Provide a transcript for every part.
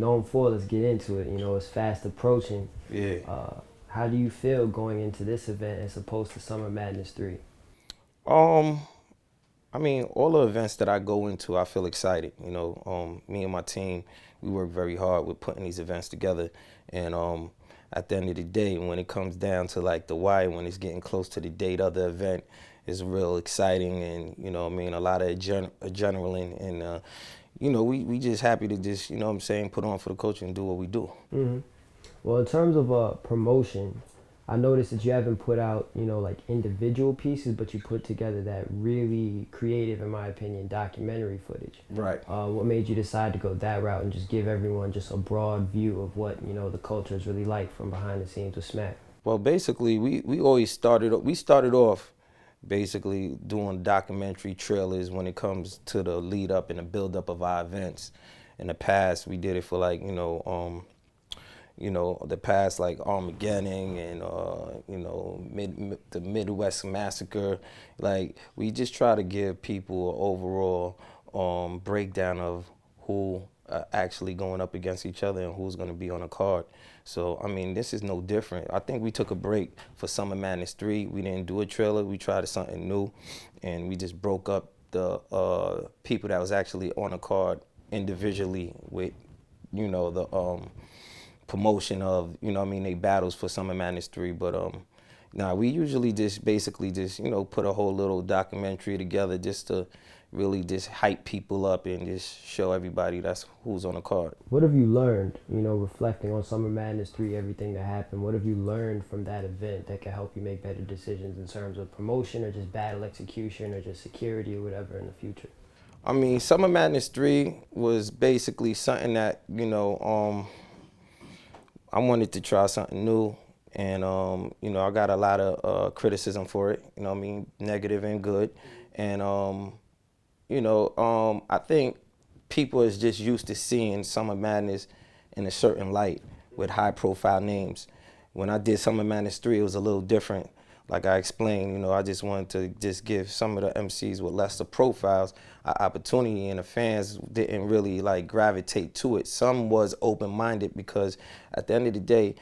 NOME 4, let's get into it. You know, it's fast approaching. Yeah. How do you feel going into this event as opposed to Summer Madness 3? Um, I mean, all the events that I go into, I feel excited. Me and my team, we work very hard with putting these events together. And at the end of the day, when it comes down to like the wire, when it's getting close to the date of the event, it's real exciting. And a lot of adrenaline. And we just happy to just put on for the culture and do what we do. Hmm. Well, in terms of promotion, I noticed that you haven't put out, like individual pieces, but you put together that really creative, in my opinion, documentary footage. Right. What made you decide to go that route and just give everyone just a broad view of what, the culture is really like from behind the scenes with Smack? Well, basically, we started off basically doing documentary trailers when it comes to the lead up and the build up of our events. In the past, we did it for like the past like Armageddon and the Midwest Massacre. Like we just try to give people an overall breakdown of who actually going up against each other and who's going to be on a card. So I mean, this is no different. I think we took a break for Summer Madness 3. We didn't do a trailer. We tried something new, and we just broke up the people that was actually on a card individually with the promotion of, they battles for Summer Madness 3. But we usually just basically just, put a whole little documentary together just to really just hype people up and just show everybody that's who's on the card. What have you learned, reflecting on Summer Madness 3, everything that happened? What have you learned from that event that can help you make better decisions in terms of promotion or just battle execution or just security or whatever in the future? I mean, Summer Madness 3 was basically something that, I wanted to try something new. And, I got a lot of criticism for it, negative and good. And, I think people is just used to seeing Summer Madness in a certain light with high profile names. When I did Summer Madness 3, it was a little different. Like I explained, I just wanted to just give some of the MCs with lesser profiles an opportunity, and the fans didn't really like gravitate to it. Some was open-minded because at the end of the day,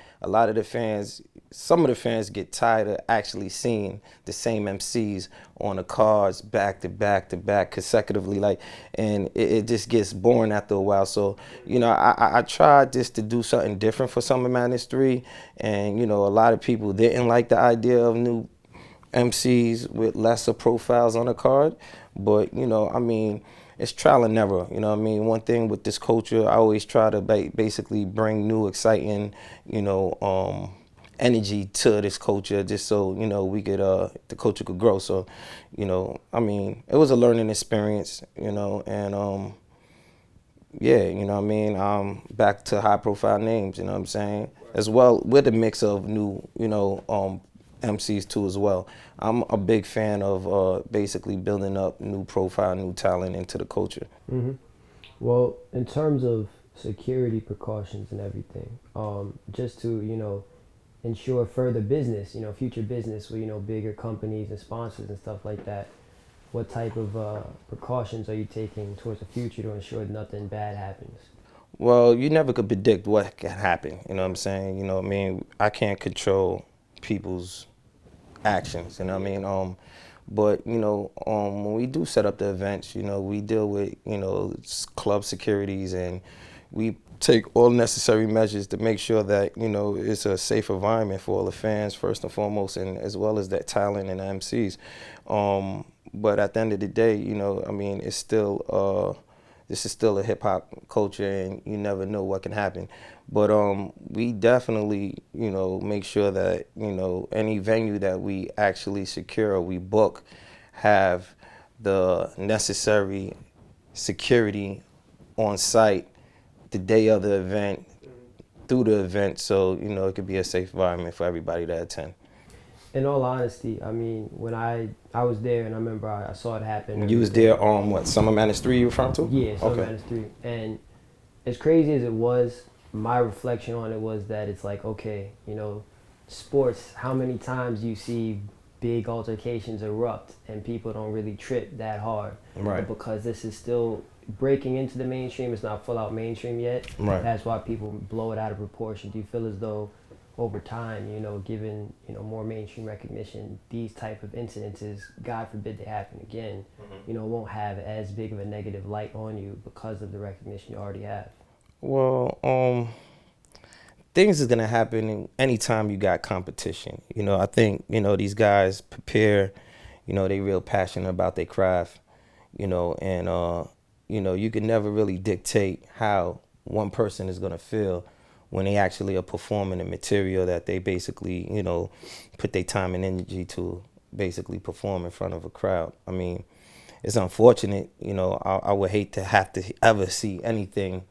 some of the fans get tired of actually seeing the same MCs on the cards back to back to back consecutively, and it just gets boring after a while. So, I tried just to do something different for Summer Madness 3, and, a lot of people didn't like the idea of new MCs with lesser profiles on the card. But, it's trial and error. One thing with this culture, I always try to basically bring new, exciting, energy to this culture just so, we could, the culture could grow. So, it was a learning experience, and, back to high profile names, as well with a mix of new, MCs too as well. I'm a big fan of basically building up new profile, new talent into the culture. Mm-hmm. Well, in terms of security precautions and everything, just to, ensure further business, future business with, bigger companies and sponsors and stuff like that, what type of precautions are you taking towards the future to ensure nothing bad happens? Well, you never could predict what can happen, I can't control people's actions, but when we do set up the events, we deal with club securities, and we take all necessary measures to make sure that it's a safe environment for all the fans first and foremost, and as well as that talent and the MCs. But at the end of the day, it's still this is still a hip hop culture, and you never know what can happen. But we definitely, make sure that, any venue that we actually secure or we book have the necessary security on site the day of the event, through the event, so, it could be a safe environment for everybody to attend. In all honesty, I mean, when I was there and I remember I saw it happen. You was there on what, Summer Madness 3 you referring to? Yeah, Summer Okay. Madness 3. And as crazy as it was, my reflection on it was that it's like, okay, sports, how many times you see big altercations erupt and people don't really trip that hard. Right. But because this is still, breaking into the mainstream. It's not full out mainstream yet. Right. That's why people blow it out of proportion. Do you feel as though over time, given more mainstream recognition, these type of incidences, God forbid they happen again, won't have as big of a negative light on you because of the recognition you already have? Well, things is gonna happen anytime you got competition. I think these guys prepare. They real passionate about their craft. And you can never really dictate how one person is gonna feel when they actually are performing the material that they basically put their time and energy to basically perform in front of a crowd. I mean, it's unfortunate. I would hate to have to ever see anything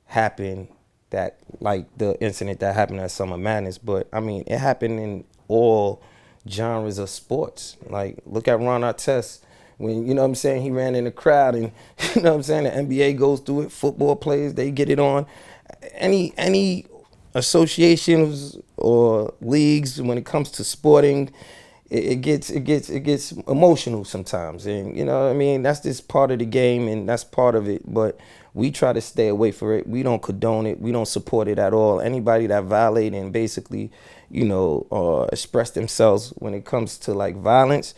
happen that like the incident that happened at Summer Madness, but I mean it happened in all genres of sports. Like look at Ron Artest when what I'm saying he ran in the crowd and what I'm saying the NBA goes through it. Football players they get it on. Any associations or leagues when it comes to sporting, it gets emotional sometimes, and what I mean that's just part of the game and that's part of it. But we try to stay away from it. We don't condone it. We don't support it at all. Anybody that violate and basically, express themselves when it comes to like violence,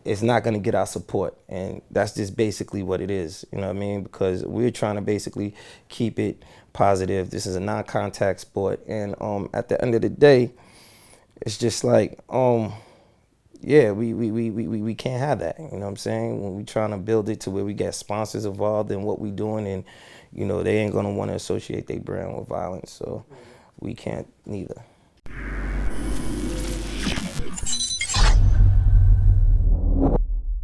it's not going to get our support, and that's just basically what it is. You know what I mean? Because we're trying to basically keep it positive. This is a non-contact sport, and at the end of the day, it's just like yeah, we can't have that. You know what I'm saying? When we trying to build it to where we get sponsors involved in what we doing, and they ain't gonna want to associate their brand with violence, so we can't neither.